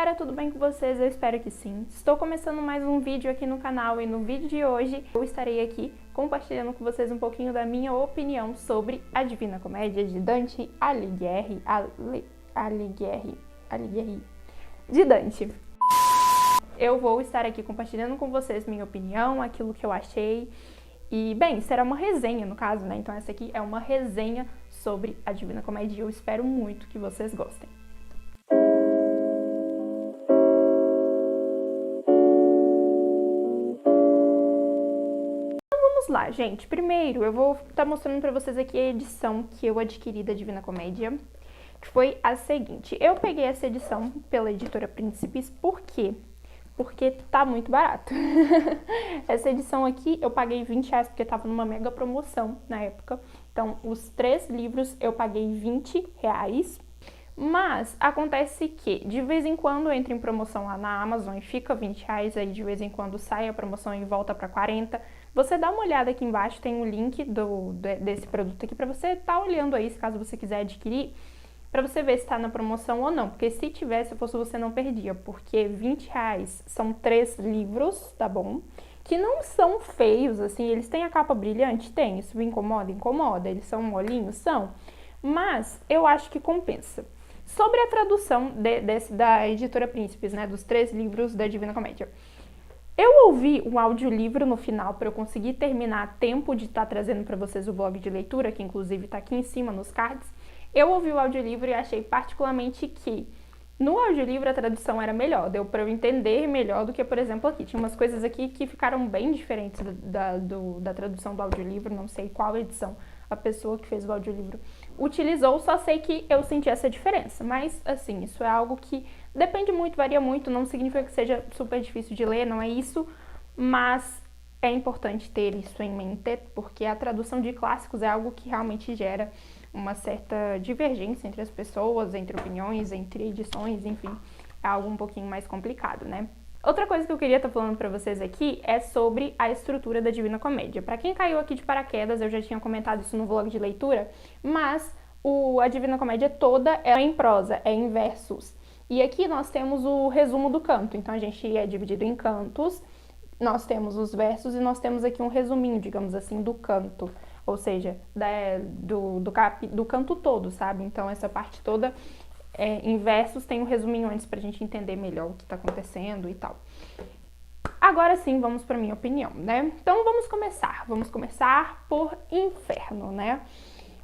galera, tudo bem com vocês? Eu espero que sim. Estou começando mais um vídeo aqui no canal e no vídeo de hoje eu estarei aqui compartilhando com vocês um pouquinho da minha opinião sobre a Divina Comédia de Dante Alighieri, de Dante. Eu vou estar aqui compartilhando com vocês minha opinião, aquilo que eu achei. E, bem, será uma resenha no caso, né? Então essa aqui é uma resenha sobre a Divina Comédia e eu espero muito que vocês gostem. Vamos lá, gente. Primeiro, eu vou estar mostrando pra vocês aqui a edição que eu adquiri da Divina Comédia, que foi a seguinte. Eu peguei essa edição pela editora Príncipes, por quê? Porque tá muito barato. Essa edição aqui eu paguei R$20 porque tava numa mega promoção na época. Então, os 3 livros eu paguei R$20. Mas acontece que de vez em quando entra em promoção lá na Amazon e fica R$20, aí de vez em quando sai a promoção e volta para 40. Você dá uma olhada aqui embaixo, tem o link desse produto aqui para você estar olhando aí, se caso você quiser adquirir, para você ver se está na promoção ou não, porque se tivesse, se fosse você não perdia, porque R$20 são 3 livros, tá bom? Que não são feios, assim, eles têm a capa brilhante? Tem, isso me incomoda? Incomoda, eles são molinhos? São, mas eu acho que compensa. Sobre a tradução da editora Príncipes, né, dos 3 livros da Divina Comédia. Eu ouvi um audiolivro no final para eu conseguir terminar a tempo de estar trazendo para vocês o blog de leitura, que inclusive está aqui em cima nos cards. Eu ouvi o audiolivro e achei particularmente que no audiolivro a tradução era melhor, deu para eu entender melhor do que, por exemplo, aqui. Tinha umas coisas aqui que ficaram bem diferentes da tradução do audiolivro, não sei qual edição a pessoa que fez o audiolivro utilizou, só sei que eu senti essa diferença. Mas, assim, isso é algo que depende muito, varia muito, não significa que seja super difícil de ler, não é isso, mas é importante ter isso em mente, porque a tradução de clássicos é algo que realmente gera uma certa divergência entre as pessoas, entre opiniões, entre edições, enfim, é algo um pouquinho mais complicado, né? Outra coisa que eu queria estar falando pra vocês aqui é sobre a estrutura da Divina Comédia. Pra quem caiu aqui de paraquedas, eu já tinha comentado isso no vlog de leitura, mas a Divina Comédia toda é em prosa, é em versos. E aqui nós temos o resumo do canto, então a gente é dividido em cantos, nós temos os versos e nós temos aqui um resuminho, digamos assim, do canto. Ou seja, do canto todo, sabe? Então essa parte toda em versos tem um resuminho antes pra gente entender melhor o que tá acontecendo e tal. Agora sim, vamos pra minha opinião, né? Então vamos começar por Inferno, né?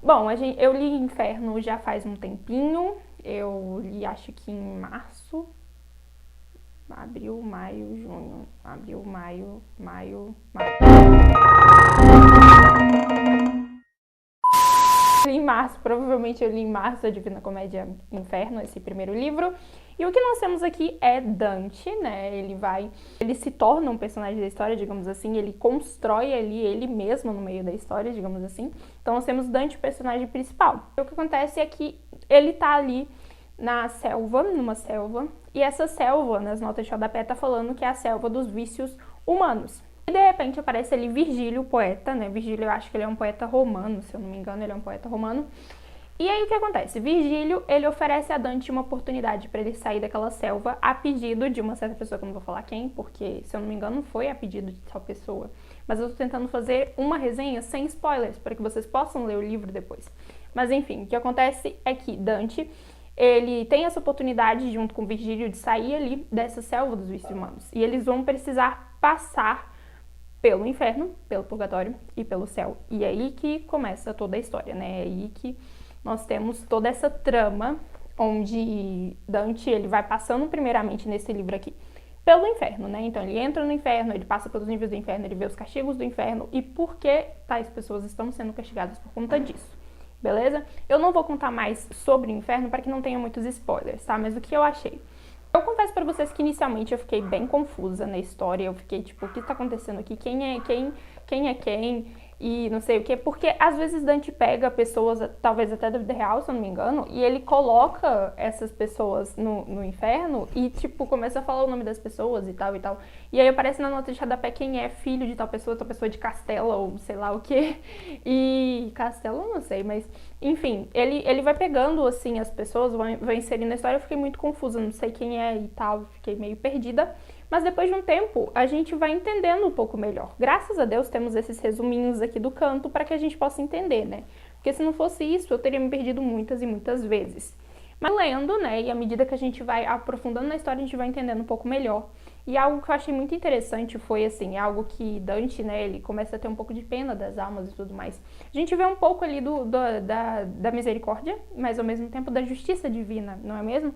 Bom, eu li Inferno já faz um tempinho, eu li acho que em março, abril, maio, junho, abril, maio. Em março, provavelmente eu li em março a Divina Comédia Inferno, esse primeiro livro. E o que nós temos aqui é Dante, né? Ele se torna um personagem da história, digamos assim, ele constrói ali ele mesmo no meio da história, digamos assim. Então nós temos Dante, o personagem principal. E o que acontece é que ele tá ali na selva, numa selva, e essa selva, nas notas de rodapé, tá falando que é a selva dos vícios humanos. E de repente aparece ali Virgílio, o poeta, né? Virgílio, eu acho que ele é um poeta romano, se eu não me engano, ele é um poeta romano. E aí o que acontece? Virgílio, ele oferece a Dante uma oportunidade para ele sair daquela selva a pedido de uma certa pessoa, que eu não vou falar quem, porque, se eu não me engano, foi a pedido de tal pessoa. Mas eu tô tentando fazer uma resenha sem spoilers, para que vocês possam ler o livro depois. Mas enfim, o que acontece é que Dante, ele tem essa oportunidade, junto com Virgílio, de sair ali dessa selva dos vícios humanos. E eles vão precisar passar pelo inferno, pelo purgatório e pelo céu. E é aí que começa toda a história, né? É aí que nós temos toda essa trama, onde Dante, ele vai passando primeiramente nesse livro aqui pelo inferno, né? Então ele entra no inferno, ele passa pelos níveis do inferno, ele vê os castigos do inferno e por que tais pessoas estão sendo castigadas por conta disso. Beleza? Eu não vou contar mais sobre o inferno para que não tenha muitos spoilers, tá? Mas o que eu achei? Eu confesso pra vocês que inicialmente eu fiquei bem confusa na história, eu fiquei tipo, o que tá acontecendo aqui? Quem é quem? e não sei o que, porque às vezes Dante pega pessoas, talvez até da vida real, se eu não me engano, e ele coloca essas pessoas no inferno e, tipo, começa a falar o nome das pessoas e tal e tal. E aí aparece na nota de rodapé quem é filho de tal pessoa de Castela, ou sei lá o que. E Castela eu não sei, mas enfim, ele vai pegando, assim, as pessoas, vai inserindo na história. Eu fiquei muito confusa, não sei quem é e tal, fiquei meio perdida. Mas depois de um tempo, a gente vai entendendo um pouco melhor. Graças a Deus temos esses resuminhos aqui do canto para que a gente possa entender, né? Porque se não fosse isso, eu teria me perdido muitas e muitas vezes. Mas lendo, né, e à medida que a gente vai aprofundando na história, a gente vai entendendo um pouco melhor. E algo que eu achei muito interessante foi, assim, algo que Dante, né, ele começa a ter um pouco de pena das almas e tudo mais. A gente vê um pouco ali da misericórdia, mas ao mesmo tempo da justiça divina, não é mesmo?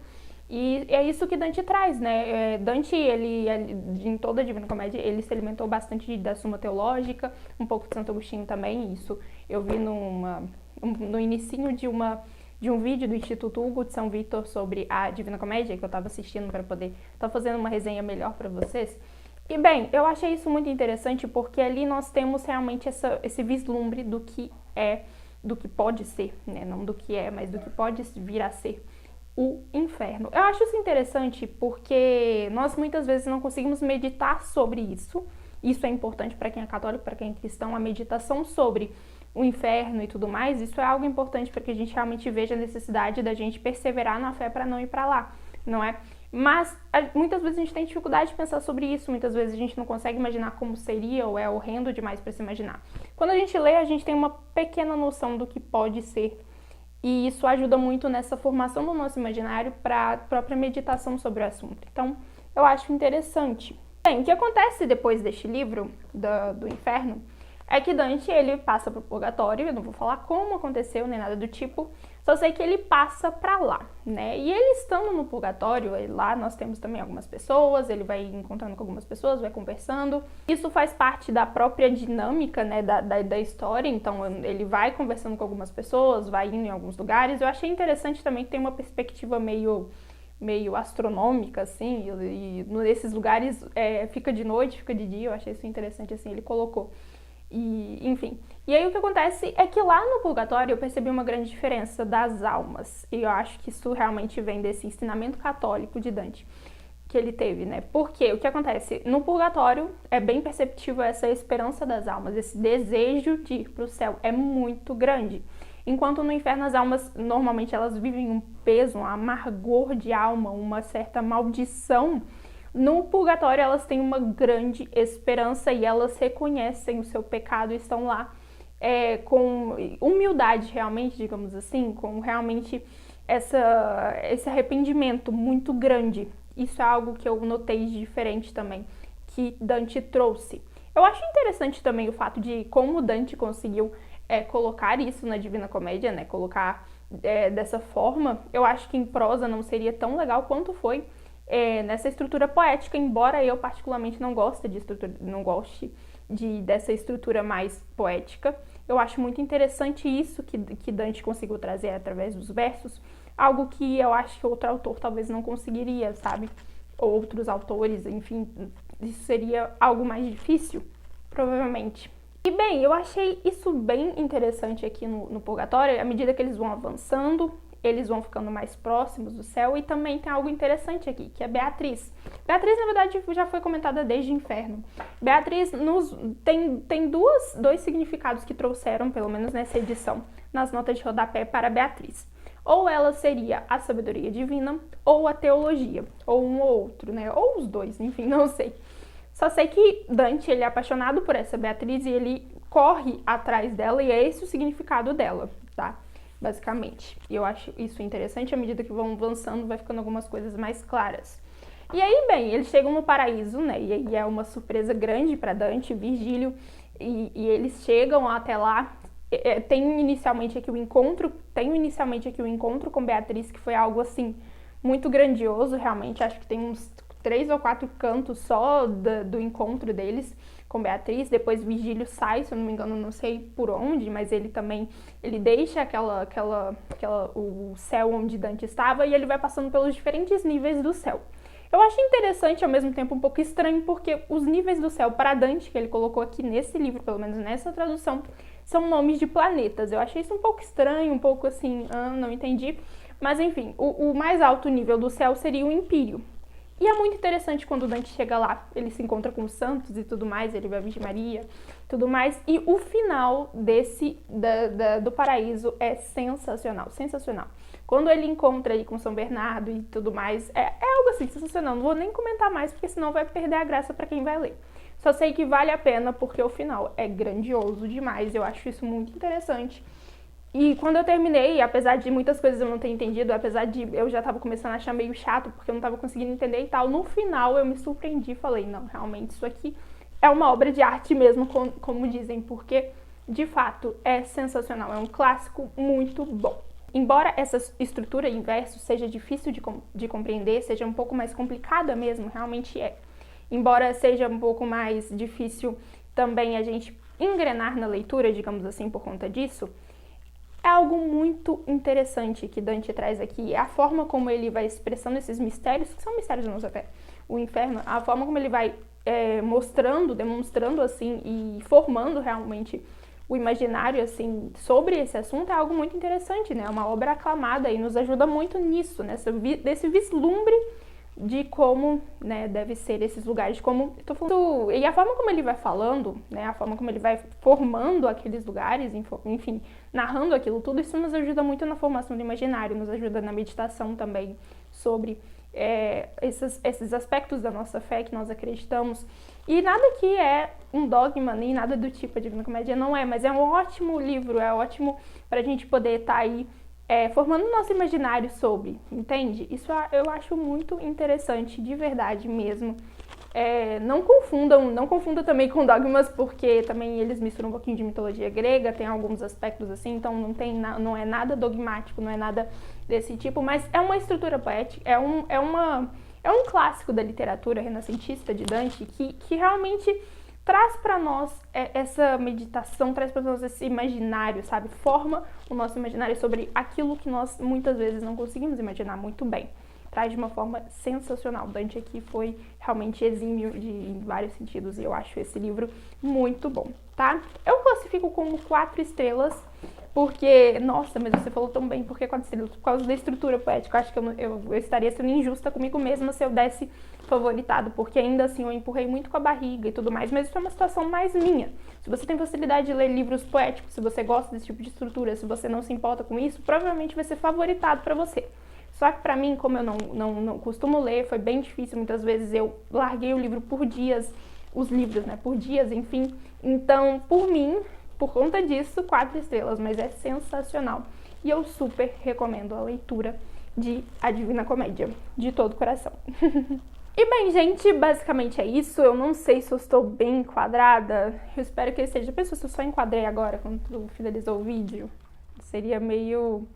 E é isso que Dante traz, né? Dante, ele, em toda a Divina Comédia, ele se alimentou bastante da Suma Teológica, um pouco de Santo Agostinho também, isso eu vi no inicinho de um vídeo do Instituto Hugo de São Vítor sobre a Divina Comédia, que eu estava assistindo para poder estar fazendo uma resenha melhor para vocês. E bem, eu achei isso muito interessante porque ali nós temos realmente esse vislumbre do que é, do que pode ser, né? Não do que é, mas do que pode vir a ser o inferno. Eu acho isso interessante porque nós muitas vezes não conseguimos meditar sobre isso. Isso é importante para quem é católico, para quem é cristão, a meditação sobre o inferno e tudo mais. Isso é algo importante para que a gente realmente veja a necessidade da gente perseverar na fé para não ir para lá, não é? Mas muitas vezes a gente tem dificuldade de pensar sobre isso, muitas vezes a gente não consegue imaginar como seria ou é horrendo demais para se imaginar. Quando a gente lê, a gente tem uma pequena noção do que pode ser. E isso ajuda muito nessa formação do nosso imaginário para a própria meditação sobre o assunto. Então, eu acho interessante. Bem, o que acontece depois deste livro, do Inferno, é que Dante, ele passa para o purgatório. Eu não vou falar como aconteceu, nem nada do tipo, só sei que ele passa para lá, né? E ele estando no purgatório, lá nós temos também algumas pessoas, ele vai encontrando com algumas pessoas, vai conversando. Isso faz parte da própria dinâmica, né, da história, então ele vai conversando com algumas pessoas, vai indo em alguns lugares. Eu achei interessante também que tem uma perspectiva meio astronômica, assim, e nesses lugares fica de noite, fica de dia. Eu achei isso interessante, assim, ele colocou. E, enfim. E aí o que acontece é que lá no purgatório eu percebi uma grande diferença das almas. E eu acho que isso realmente vem desse ensinamento católico de Dante que ele teve, né? Porque o que acontece? No purgatório é bem perceptível essa esperança das almas, esse desejo de ir para o céu é muito grande. Enquanto no inferno as almas, normalmente elas vivem um peso, um amargor de alma, uma certa maldição. No purgatório elas têm uma grande esperança e elas reconhecem o seu pecado e estão lá com humildade realmente, digamos assim, com realmente esse arrependimento muito grande. Isso é algo que eu notei de diferente também, que Dante trouxe. Eu acho interessante também o fato de como Dante conseguiu colocar isso na Divina Comédia, né? Colocar dessa forma. Eu acho que em prosa não seria tão legal quanto foi nessa estrutura poética, embora eu particularmente não goste dessa estrutura mais poética. Eu acho muito interessante isso que Dante conseguiu trazer através dos versos, algo que eu acho que outro autor talvez não conseguiria, sabe? Ou outros autores, enfim, isso seria algo mais difícil, provavelmente. E bem, eu achei isso bem interessante aqui no Purgatório, à medida que eles vão avançando, eles vão ficando mais próximos do céu. E também tem algo interessante aqui, que é Beatriz. Beatriz, na verdade, já foi comentada desde o Inferno. Beatriz tem dois significados que trouxeram, pelo menos nessa edição, nas notas de rodapé para Beatriz. Ou ela seria a sabedoria divina, ou a teologia, ou um ou outro, né? Ou os dois, enfim, não sei. Só sei que Dante, ele é apaixonado por essa Beatriz e ele corre atrás dela, e é esse o significado dela, tá? Basicamente. E eu acho isso interessante, à medida que vão avançando, vai ficando algumas coisas mais claras. E aí, bem, eles chegam no paraíso, né? E aí é uma surpresa grande para Dante, Virgílio, e eles chegam até lá. Tem inicialmente aqui o encontro com Beatriz, que foi algo assim muito grandioso, realmente. Acho que tem uns 3 ou 4 cantos só do encontro deles com Beatriz. Depois Virgílio sai, se eu não me engano, não sei por onde, mas ele deixa o céu onde Dante estava, e ele vai passando pelos diferentes níveis do céu. Eu acho interessante, ao mesmo tempo um pouco estranho, porque os níveis do céu para Dante, que ele colocou aqui nesse livro, pelo menos nessa tradução, são nomes de planetas. Eu achei isso um pouco estranho, um pouco assim, não entendi. Mas enfim, o mais alto nível do céu seria o Empírio. E é muito interessante quando Dante chega lá, ele se encontra com os santos e tudo mais, ele vê a Virgem Maria e tudo mais. E o final do paraíso é sensacional, sensacional. Quando ele encontra aí com São Bernardo e tudo mais, é algo assim sensacional. Não vou nem comentar mais, porque senão vai perder a graça para quem vai ler. Só sei que vale a pena, porque o final é grandioso demais, eu acho isso muito interessante. E quando eu terminei, apesar de muitas coisas eu não ter entendido, apesar de eu já tava começando a achar meio chato, porque eu não tava conseguindo entender e tal, no final eu me surpreendi e falei, não, realmente isso aqui é uma obra de arte mesmo, como dizem, porque de fato é sensacional, é um clássico muito bom. Embora essa estrutura em verso seja difícil de compreender, seja um pouco mais complicada mesmo, realmente é. Embora seja um pouco mais difícil também a gente engrenar na leitura, digamos assim, por conta disso, é algo muito interessante que Dante traz aqui. É a forma como ele vai expressando esses mistérios, que são mistérios da nossa fé, o inferno, a forma como ele vai mostrando, demonstrando assim e formando realmente o imaginário assim sobre esse assunto é algo muito interessante, né? É uma obra aclamada e nos ajuda muito nisso, desse vislumbre de como, né, deve ser esses lugares, como eu tô falando, e a forma como ele vai falando, né, a forma como ele vai formando aqueles lugares, enfim, narrando aquilo tudo, isso nos ajuda muito na formação do imaginário, nos ajuda na meditação também sobre esses aspectos da nossa fé que nós acreditamos. E nada que é um dogma, nem nada do tipo, a Divina Comédia não é, mas é um ótimo livro, é ótimo pra gente poder estar aí formando o nosso imaginário sobre, entende? Isso eu acho muito interessante, de verdade mesmo. Não confundam também com dogmas, porque também eles misturam um pouquinho de mitologia grega, tem alguns aspectos assim, então não é nada dogmático, não é nada desse tipo, mas é uma estrutura poética, é um clássico da literatura renascentista de Dante que realmente traz para nós essa meditação, traz para nós esse imaginário, sabe? Forma o nosso imaginário sobre aquilo que nós muitas vezes não conseguimos imaginar muito bem. Traz de uma forma sensacional. Dante aqui foi realmente exímio em vários sentidos e eu acho esse livro muito bom, tá? Eu classifico como 4 estrelas porque, nossa, mas você falou tão bem, por que 4 estrelas? Por causa da estrutura poética. Eu acho que eu estaria sendo injusta comigo mesma se eu desse favoritado, porque ainda assim eu empurrei muito com a barriga e tudo mais, mas isso é uma situação mais minha. Se você tem facilidade de ler livros poéticos, se você gosta desse tipo de estrutura, se você não se importa com isso, provavelmente vai ser favoritado pra você. Só que pra mim, como eu não costumo ler, foi bem difícil, muitas vezes eu larguei o livro por dias, os livros, né, por dias, enfim. Então, por mim, por conta disso, 4 estrelas, mas é sensacional. E eu super recomendo a leitura de A Divina Comédia, de todo o coração. E bem, gente, basicamente é isso. Eu não sei se eu estou bem enquadrada. Eu espero que eu esteja. Pensou se eu só enquadrei agora, quando finalizou o vídeo? Seria meio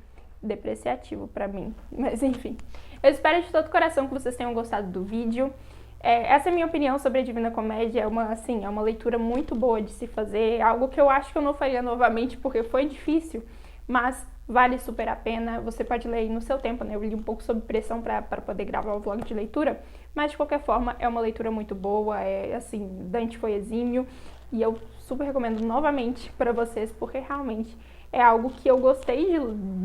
depreciativo pra mim. Mas enfim. Eu espero de todo o coração que vocês tenham gostado do vídeo. Essa é a minha opinião sobre a Divina Comédia. É uma leitura muito boa de se fazer. Algo que eu acho que eu não faria novamente, porque foi difícil. Mas vale super a pena, você pode ler aí no seu tempo, né? Eu li um pouco sob pressão para poder gravar o vlog de leitura, mas de qualquer forma é uma leitura muito boa, assim, Dante foi exímio e eu super recomendo novamente para vocês, porque realmente é algo que eu gostei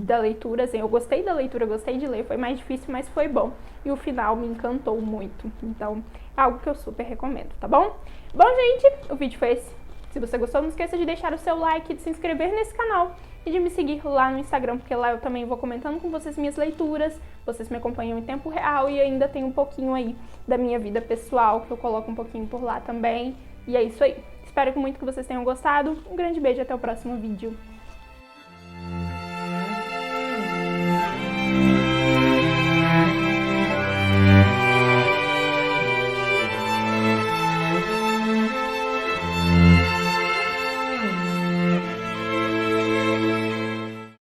da leitura, assim, eu gostei da leitura, gostei de ler, foi mais difícil, mas foi bom, e o final me encantou muito, então é algo que eu super recomendo, tá bom? Bom, gente, o vídeo foi esse. Se você gostou, não esqueça de deixar o seu like, de se inscrever nesse canal e de me seguir lá no Instagram, porque lá eu também vou comentando com vocês minhas leituras, vocês me acompanham em tempo real e ainda tem um pouquinho aí da minha vida pessoal, que eu coloco um pouquinho por lá também. E é isso aí. Espero muito que vocês tenham gostado. Um grande beijo e até o próximo vídeo.